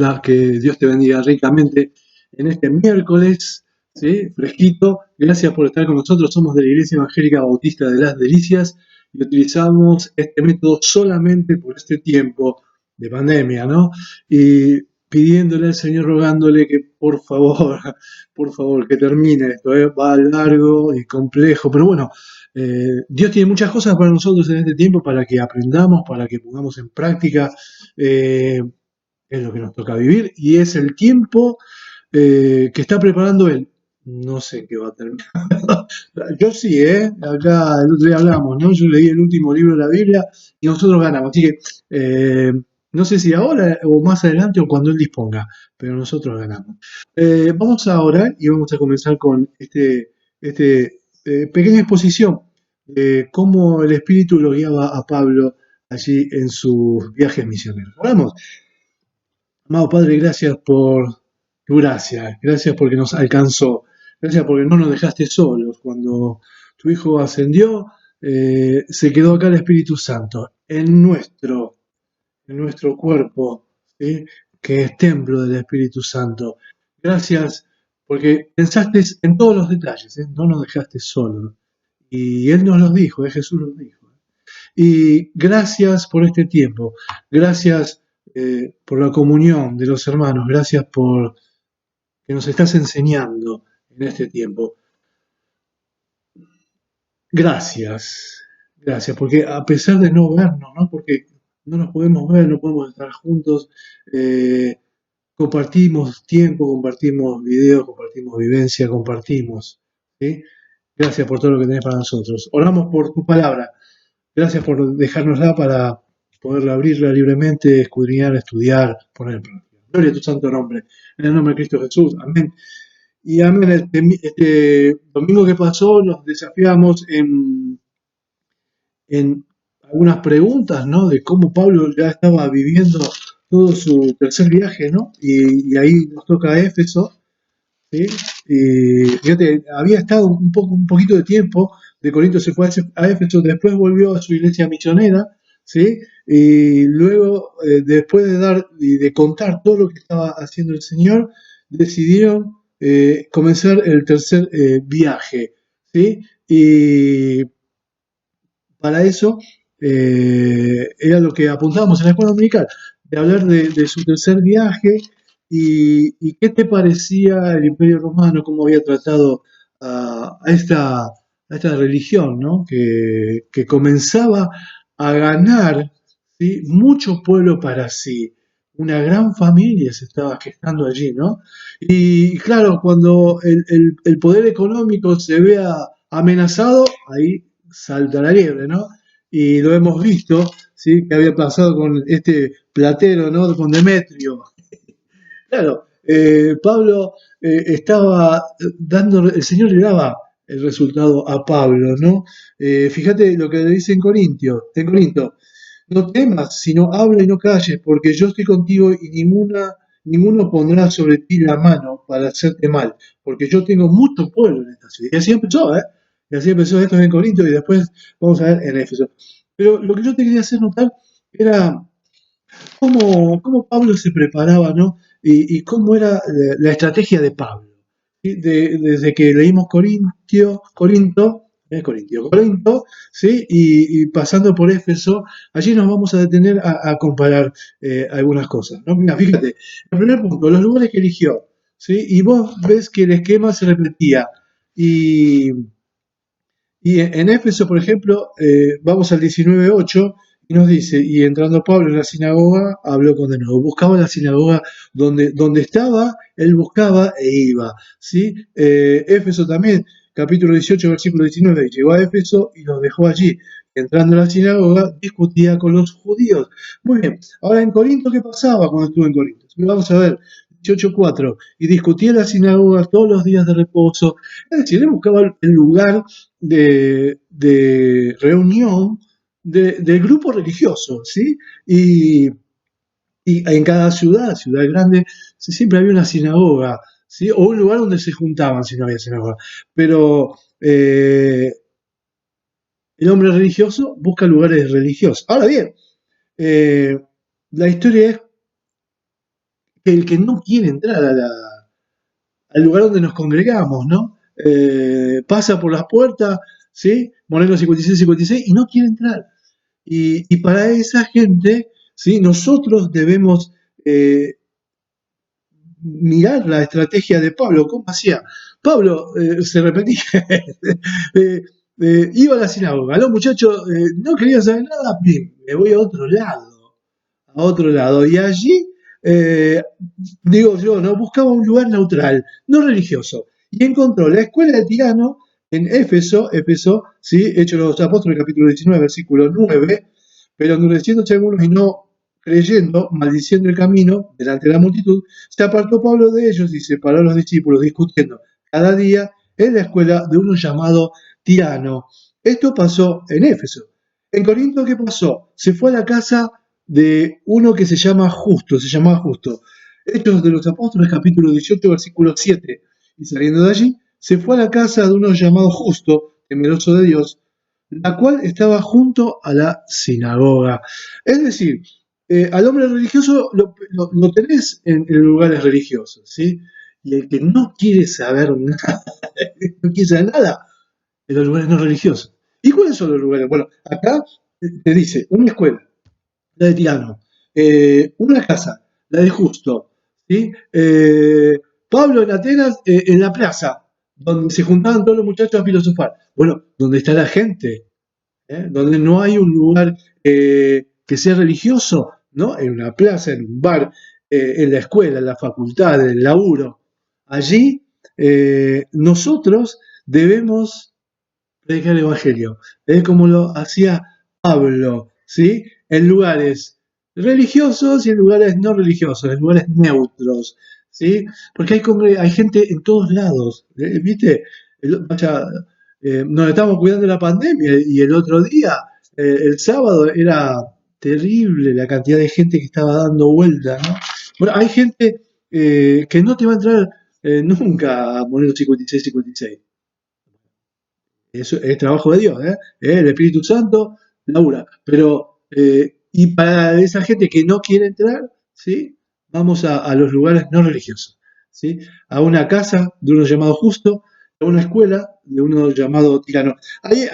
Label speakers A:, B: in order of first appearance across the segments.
A: Hola, que Dios te bendiga ricamente en este miércoles, ¿sí? Fresquito. Gracias por estar con nosotros. Somos de la Iglesia Evangélica Bautista de las Delicias y utilizamos este método solamente por este tiempo de pandemia, ¿no? Y pidiéndole al Señor, rogándole que por favor, que termine esto, ¿eh? Va largo y complejo, pero bueno, Dios tiene muchas cosas para nosotros en este tiempo, para que aprendamos, para que pongamos en práctica. eh, es lo que nos toca vivir y es el tiempo que está preparando Él. No sé qué va a terminar. Yo sí, ¿eh? Acá el otro día hablamos, ¿no? Yo leí el último libro de la Biblia y nosotros ganamos. Así que no sé si ahora o más adelante o cuando Él disponga, pero nosotros ganamos. Vamos a orar y vamos a comenzar con este pequeña exposición de cómo el Espíritu lo guiaba a Pablo allí en sus viajes misioneros. Oramos. Amado Padre, gracias por tu gracia, gracias porque nos alcanzó, gracias porque no nos dejaste solos. Cuando tu Hijo ascendió, se quedó acá el Espíritu Santo en nuestro cuerpo, ¿sí? Que es templo del Espíritu Santo. Gracias porque pensaste en todos los detalles, ¿eh? No nos dejaste solos. Y Él nos los dijo, Jesús nos dijo. Y gracias por este tiempo, gracias por la comunión de los hermanos, gracias por que nos estás enseñando en este tiempo. Gracias, gracias, porque a pesar de no vernos, ¿no? Porque no nos podemos ver, no podemos estar juntos, eh, compartimos tiempo, compartimos videos, compartimos vivencia, compartimos, ¿sí? Gracias por todo lo que tenés para nosotros. Oramos por tu palabra. Gracias por dejárnosla para poder abrirla libremente, escudriñar, estudiar, poner en práctica. Gloria a tu santo nombre. En el nombre de Cristo Jesús. Amén. Y amén. Este domingo que pasó nos desafiamos en algunas preguntas, ¿no? De cómo Pablo ya estaba viviendo todo su tercer viaje, ¿no? Y ahí nos toca Éfeso. ¿Sí? Y fíjate, había estado un poquito de tiempo, de Corinto se fue a Éfeso, después volvió a su iglesia misionera, ¿sí? Y luego, después de dar y de contar todo lo que estaba haciendo el Señor, decidieron comenzar el tercer viaje, ¿sí? Y para eso era lo que apuntábamos en la escuela dominical, de hablar de su tercer viaje y qué te parecía el Imperio Romano, cómo había tratado a esta religión, ¿no? Que comenzaba a ganar, ¿sí? Mucho pueblo para sí. Una gran familia se estaba gestando allí, ¿no? Y claro, cuando el poder económico se vea amenazado, ahí salta la liebre, ¿no? Y lo hemos visto, ¿sí? Que había pasado con este platero, ¿no? Con Demetrio. Claro, Pablo estaba dando, el Señor le daba el resultado a Pablo, ¿no? Fíjate lo que le dice en Corinto, no temas, sino habla y no calles, porque yo estoy contigo y ninguno pondrá sobre ti la mano para hacerte mal, porque yo tengo mucho pueblo en esta ciudad. Y así empezó, ¿eh? Y así empezó esto en Corinto y después vamos a ver en Éfeso. Pero lo que yo te quería hacer notar era cómo Pablo se preparaba, ¿no? Y cómo era estrategia de Pablo. ¿Sí? Desde que leímos Corinto, ¿sí? Y pasando por Éfeso, allí nos vamos a detener a comparar algunas cosas, ¿no? Mira, fíjate, el primer punto, los lugares que eligió, ¿sí? Y vos ves que el esquema se repetía. Y y en Éfeso, por ejemplo, vamos al 19:8 y nos dice, y entrando Pablo en la sinagoga, habló con de nuevo. Buscaba la sinagoga donde estaba, él buscaba e iba. ¿Sí? Éfeso también, capítulo 18, versículo 19, llegó a Éfeso y los dejó allí. Entrando a la sinagoga, discutía con los judíos. Muy bien, ahora en Corinto, ¿qué pasaba cuando estuvo en Corinto? Vamos a ver, 18:4, y discutía en la sinagoga todos los días de reposo. Es decir, él buscaba el lugar de reunión del grupo religioso, ¿sí? Y en cada ciudad grande, siempre había una sinagoga, ¿sí? O un lugar donde se juntaban si no había sinagoga. Pero el hombre religioso busca lugares religiosos. Ahora bien, la historia es el que no quiere entrar al lugar donde nos congregamos, ¿no? Pasa por las puertas, ¿sí? Moreno 56, 56, y no quiere entrar. Y para esa gente, ¿sí? Nosotros debemos mirar la estrategia de Pablo. ¿Cómo hacía? Pablo se repetía, eh, iba a la sinagoga, los muchachos no querían saber nada, bien, me voy a otro lado, y allí, eh, digo yo, ¿no? Buscaba un lugar neutral, no religioso, y encontró la escuela de Tirano en Éfeso, ¿sí? Hechos de los Apóstoles, capítulo 19, versículo 9, pero endureciéndose algunos y no creyendo, maldiciendo el camino delante de la multitud, se apartó Pablo de ellos y separó a los discípulos, discutiendo cada día en la escuela de uno llamado Tirano. Esto pasó en Éfeso. En Corinto, ¿qué pasó? Se fue a la casa de uno que se llamaba Justo. Hechos de los Apóstoles, capítulo 18, versículo 7. Y saliendo de allí, se fue a la casa de uno llamado Justo, temeroso de Dios, la cual estaba junto a la sinagoga. Es decir, al hombre religioso lo tenés en lugares religiosos, ¿sí? Y el que no quiere saber nada, no quiere saber nada, en los lugares no religiosos. ¿Y cuáles son los lugares? Bueno, acá te dice una escuela, la de Tirano, una casa, la de Justo, ¿sí? Pablo en Atenas, en la plaza, donde se juntaban todos los muchachos a filosofar. Bueno, donde está la gente, donde no hay un lugar que sea religioso, ¿no? En una plaza, en un bar, en la escuela, en la facultad, en el laburo. Allí nosotros debemos predicar el Evangelio. Es como lo hacía Pablo, ¿sí? En lugares religiosos y en lugares no religiosos, en lugares neutros, ¿sí? Porque hay gente en todos lados, ¿viste? Vaya, nos estamos cuidando de la pandemia y el otro día, el sábado, era terrible la cantidad de gente que estaba dando vueltas, ¿no? Bueno, hay gente que no te va a entrar nunca a Moreno 56, 56. Eso es trabajo de Dios, ¿eh? El Espíritu Santo labura. Pero, y para esa gente que no quiere entrar, ¿sí? Vamos a los lugares no religiosos, ¿sí? A una casa de uno llamado Justo, a una escuela de uno llamado Tirano. Hay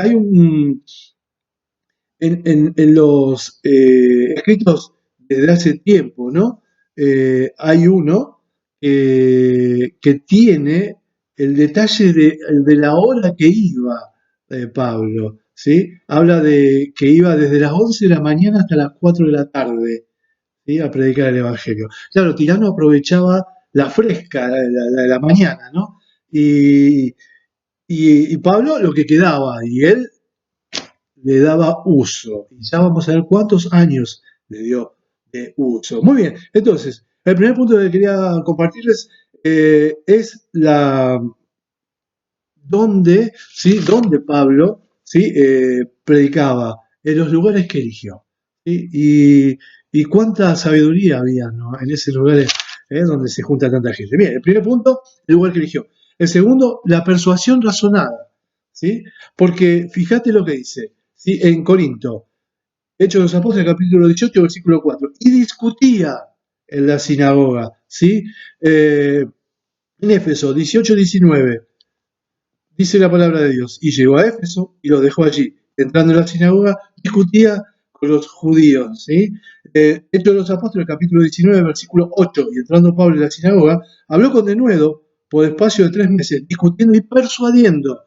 A: en los escritos desde hace tiempo, ¿no? Hay uno que tiene el detalle de la hora que iba Pablo, ¿sí? Habla de que iba desde las 11 de la mañana hasta las 4 de la tarde, ¿sí? A predicar el Evangelio. Claro, Tirano aprovechaba la fresca, la mañana, ¿no? Y Pablo lo que quedaba, y él le daba uso. Y ya vamos a ver cuántos años le dio de uso. Muy bien, entonces, el primer punto que quería compartirles es donde Pablo, ¿sí? Predicaba, en los lugares que eligió. ¿Sí? Y cuánta sabiduría había, ¿no? En esos lugares donde se junta tanta gente. Bien, el primer punto, el lugar que eligió. El segundo, la persuasión razonada. ¿Sí? Porque fíjate lo que dice, ¿sí? En Corinto, Hechos de los Apóstoles, capítulo 18, versículo 4. Y discutía en la sinagoga. ¿Sí? En Éfeso 18, 19. Dice la palabra de Dios, y llegó a Éfeso y lo dejó allí. Entrando en la sinagoga, discutía con los judíos. ¿Sí? Hechos de los Apóstoles, capítulo 19, versículo 8. Y entrando Pablo en la sinagoga, habló con denuedo por espacio de 3 meses, discutiendo y persuadiendo.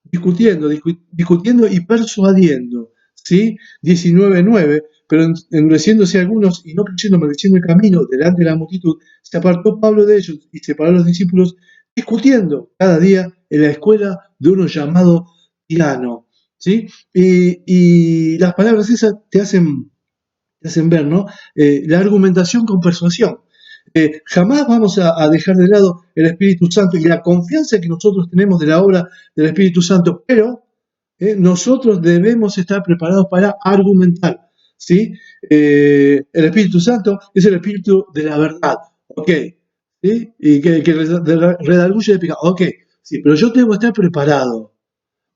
A: Discutiendo y persuadiendo. ¿Sí? 19:9. Pero endureciéndose algunos y no creyendo, maldiciendo el camino delante de la multitud, se apartó Pablo de ellos y separó a los discípulos, discutiendo cada día en la escuela de uno llamado Tirano. ¿Sí? Y las palabras esas te hacen ver, ¿no? La argumentación con persuasión. Jamás vamos a dejar de lado el Espíritu Santo y la confianza que nosotros tenemos de la obra del Espíritu Santo, pero nosotros debemos estar preparados para argumentar. ¿Sí? El Espíritu Santo es el Espíritu de la verdad. ¿Ok? ¿Sí? Y que redarguye de pecado. Ok, sí, pero yo tengo que estar preparado.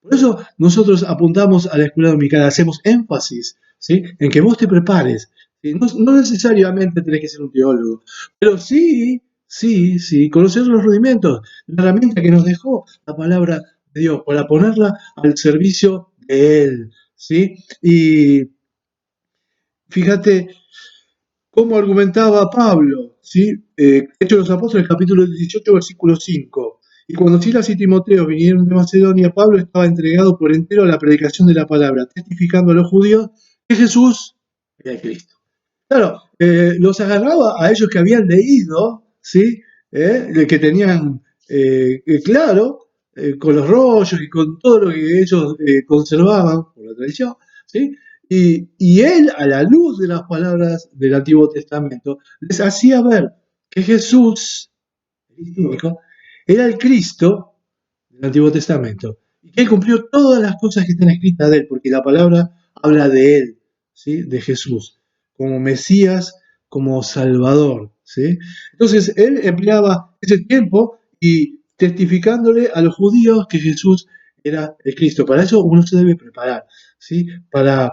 A: Por eso nosotros apuntamos a la escuela dominical, hacemos énfasis, ¿sí? En que vos te prepares, ¿sí? No, no necesariamente tenés que ser un teólogo, pero sí, conocer los rudimentos, la herramienta que nos dejó la palabra de Dios, para ponerla al servicio de Él, ¿sí? Y fíjate cómo argumentaba Pablo, ¿sí? Hechos de los Apóstoles, capítulo 18, versículo 5. Y cuando Silas y Timoteo vinieron de Macedonia, Pablo estaba entregado por entero a la predicación de la palabra, testificando a los judíos que Jesús era el Cristo. Claro, los agarraba a ellos que habían leído, ¿sí? Que tenían claro, con los rollos y con todo lo que ellos conservaban por la tradición, ¿sí? Y él, a la luz de las palabras del Antiguo Testamento, les hacía ver que Jesús, el histórico, era el Cristo del Antiguo Testamento. Y que él cumplió todas las cosas que están escritas de él, porque la palabra habla de él, ¿sí? De Jesús, como Mesías, como Salvador, ¿sí? Entonces él empleaba ese tiempo y testificándole a los judíos que Jesús era el Cristo. Para eso uno se debe preparar, ¿sí? Para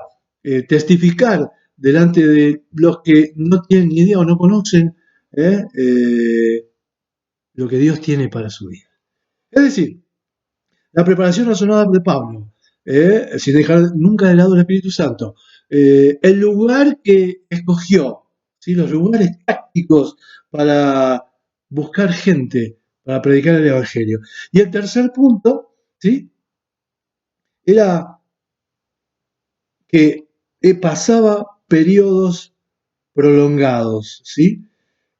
A: testificar delante de los que no tienen ni idea o no conocen lo que Dios tiene para su vida. Es decir, la preparación razonada de Pablo, sin dejar nunca de lado el Espíritu Santo, el lugar que escogió, ¿sí? Los lugares tácticos para buscar gente, para predicar el Evangelio. Y el tercer punto, ¿sí? Era que pasaba periodos prolongados, ¿sí?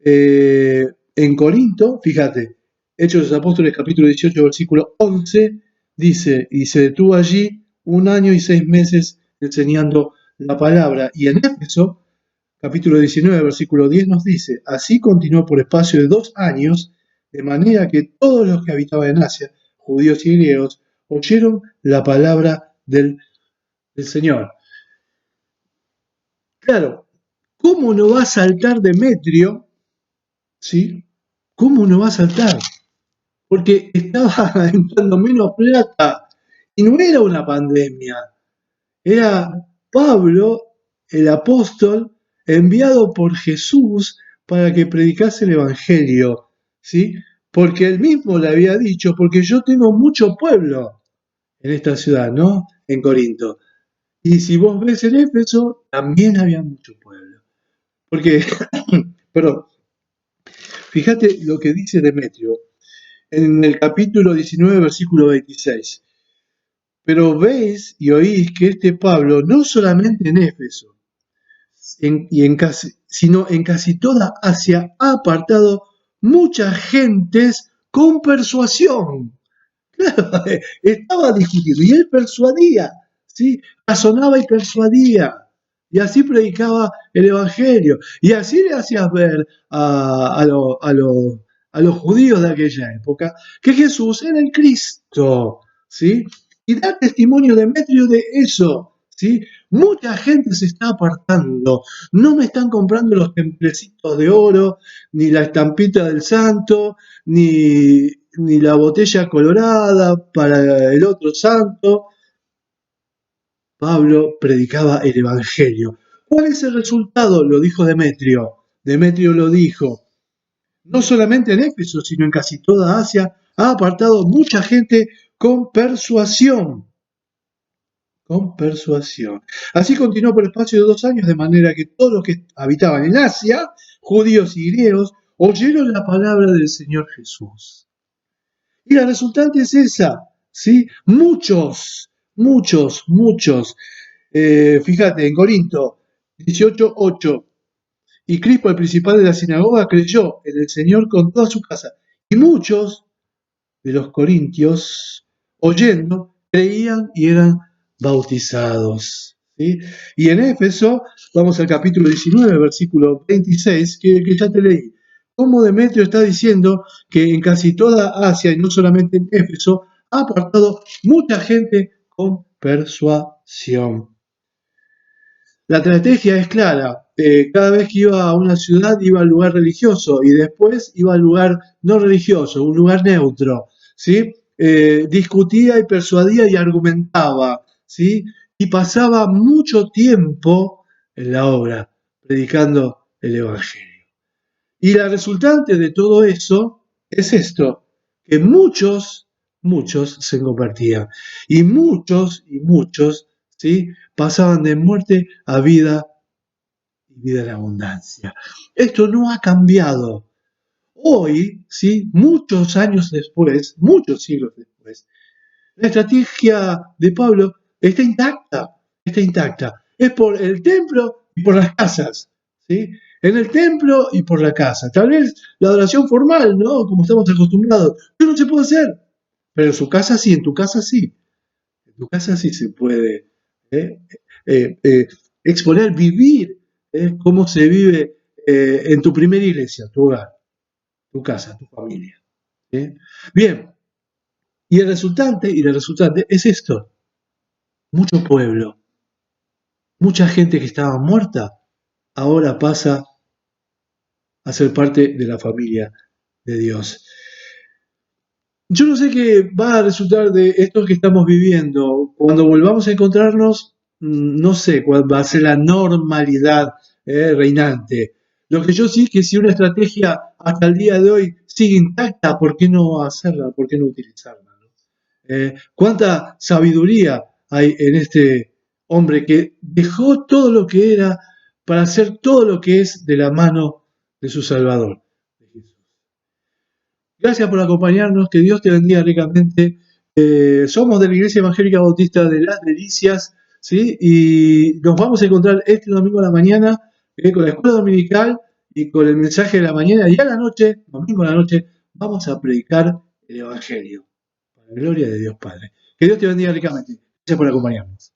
A: En Corinto, fíjate, Hechos de los Apóstoles capítulo 18, versículo 11, dice, y se detuvo allí 1 año y 6 meses enseñando la palabra. Y en Éfeso, capítulo 19, versículo 10 nos dice, así continuó por espacio de 2 años, de manera que todos los que habitaban en Asia, judíos y griegos, oyeron la palabra del Señor. Claro, ¿cómo no va a saltar Demetrio? ¿Sí? ¿Cómo no va a saltar? Porque estaba entrando menos plata y no era una pandemia, era Pablo, el apóstol, enviado por Jesús para que predicase el Evangelio, ¿sí? Porque él mismo le había dicho, porque yo tengo mucho pueblo en esta ciudad, ¿no? En Corinto. Y si vos ves en Éfeso, también había mucho pueblo. Porque, perdón, fíjate lo que dice Demetrio en el capítulo 19, versículo 26. Pero veis y oís que este Pablo, no solamente en Éfeso, sino en casi toda Asia, ha apartado muchas gentes con persuasión. Claro, estaba discutiendo y él persuadía, ¿sí? Razonaba y persuadía. Y así predicaba el Evangelio. Y así le hacías ver a los judíos de aquella época que Jesús era el Cristo, ¿sí? Y da testimonio Demetrio de eso, ¿sí? Mucha gente se está apartando. No me están comprando los templecitos de oro, ni la estampita del santo, ni la botella colorada para el otro santo. Pablo predicaba el Evangelio. ¿Cuál es el resultado? Lo dijo Demetrio. Demetrio lo dijo. No solamente en Éfeso, sino en casi toda Asia, ha apartado mucha gente con persuasión. Con persuasión. Así continuó por el espacio de 2 años, de manera que todos los que habitaban en Asia, judíos y griegos, oyeron la palabra del Señor Jesús. Y la resultante es esa, ¿sí? Muchos. Fíjate, en Corinto 18:8, y Crispo, el principal de la sinagoga, creyó en el Señor con toda su casa. Y muchos de los corintios, oyendo, creían y eran bautizados, ¿sí? Y en Éfeso, vamos al capítulo 19, versículo 26, que ya te leí. Como Demetrio está diciendo que en casi toda Asia, y no solamente en Éfeso, ha apartado mucha gente con persuasión. La estrategia es clara. Cada vez que iba a una ciudad iba al lugar religioso y después iba al lugar no religioso, un lugar neutro, ¿sí? Discutía y persuadía y argumentaba, ¿sí? Y pasaba mucho tiempo en la obra, predicando el Evangelio. Y la resultante de todo eso es esto, que muchos se convertían. Y muchos, ¿sí?, pasaban de muerte a vida y vida en abundancia. Esto no ha cambiado. Hoy, ¿sí?, muchos años después, muchos siglos después, la estrategia de Pablo está intacta, está intacta. Es por el templo y por las casas, ¿sí? En el templo y por la casa. Tal vez la adoración formal, ¿no? Como estamos acostumbrados, eso no se puede hacer. Pero en su casa sí, en tu casa sí. En tu casa sí se puede ¿eh? Eh, eh, exponer, vivir cómo se vive en tu primera iglesia, tu hogar, tu casa, tu familia. ¿Sí? Bien, y la resultante es esto. Mucho pueblo, mucha gente que estaba muerta, ahora pasa a ser parte de la familia de Dios. Yo no sé qué va a resultar de esto que estamos viviendo. Cuando volvamos a encontrarnos, no sé cuál va a ser la normalidad reinante. Lo que yo sí es que si una estrategia hasta el día de hoy sigue intacta, ¿por qué no hacerla? ¿Por qué no utilizarla? ¿Cuánta sabiduría hay en este hombre que dejó todo lo que era para hacer todo lo que es de la mano de su Salvador? Gracias por acompañarnos, que Dios te bendiga ricamente. Somos de la Iglesia Evangélica Bautista de las Delicias, ¿sí? Y nos vamos a encontrar este domingo a la mañana con la escuela dominical y con el mensaje de la mañana, y a la noche, domingo a la noche, vamos a predicar el Evangelio. Para la gloria de Dios Padre. Que Dios te bendiga ricamente. Gracias por acompañarnos.